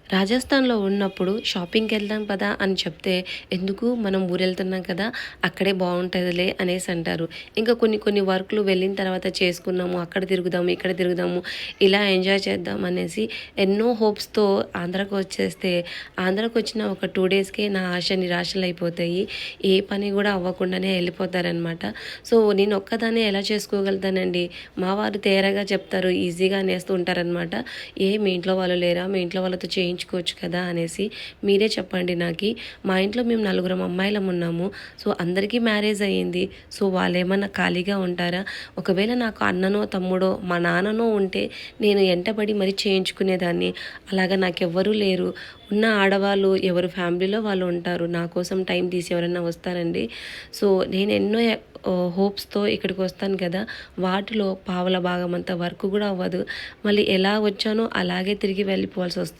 రాజస్థాన్‌లో ఉన్నప్పుడు షాపింగ్‌కెళ్దాం పదా అని చెప్తే, ఎందుకు మనం ఊరెళ్తున్నాం కదా! అక్కడే బావుంటదిలే అనేసి అంటారు. ఇంకా కొన్ని కొన్ని వర్క్‌లు వెళ్ళిన తర్వాత చేసుకున్నాము, అక్కడ తిరుగుదాము, ఇక్కడ తిరుగుదాము, ఇలా ఎంజాయ్ చేద్దాం అనేసి ఎన్నో హోప్స్‌తో ఆంధ్రాకొచ్చేస్తే, ఆంధ్రాకొచ్చిన ఒక 2 డేస్‌కే నా ఆశ నిరాశలైపోతాయి. ఏ పని గూడా అవ్వకుండానే ఎళ్ళిపోతారనమాట. సో, నేనొక్కదాన్నే ఎలా చేసుకోగలుగుతానండి? మా వారు తేరగా చెప్తారు, ఈజీగా అనేస్తూ ఉంటారనమాట. మీ ఇంట్లో వాళ్ళు లేరా? మీ ఇంట్లో వాళ్ళతో చేయించుకోవచ్చు కదా అనేసి. మీరే చెప్పండి నాకి. మా ఇంట్లో మేము నలుగురం అమ్మాయిలం ఉన్నాము. సో, అందరికీ మ్యారేజ్ అయ్యింది. సో, వాళ్ళేమన్నా ఖాళీగా ఉంటారా? ఒకవేళ నాకు అన్ననో, తమ్ముడో, మా నాన్ననో ఉంటే నేను ఎంటబడి మరీ చేయించుకునేదాన్ని. అలాగా నాకెవ్వరూ లేరు. ఉన్న ఆడవాళ్ళు ఎవరు ఫ్యామిలీలో వాళ్ళు ఉంటారు. నా కోసం టైం తీసి ఎవరైనా వస్తారండి. సో, నేను ఎన్నో హోప్స్‌తో ఇక్కడికొస్తాను కదా! వాటిలో పావల భాగమంతా వర్క్ గూడా అవ్వదు. మళ్ళీ ఎలా వచ్చానో అలాగే తిరిగి వెళ్ళిపోవాల్సొస్తుంది.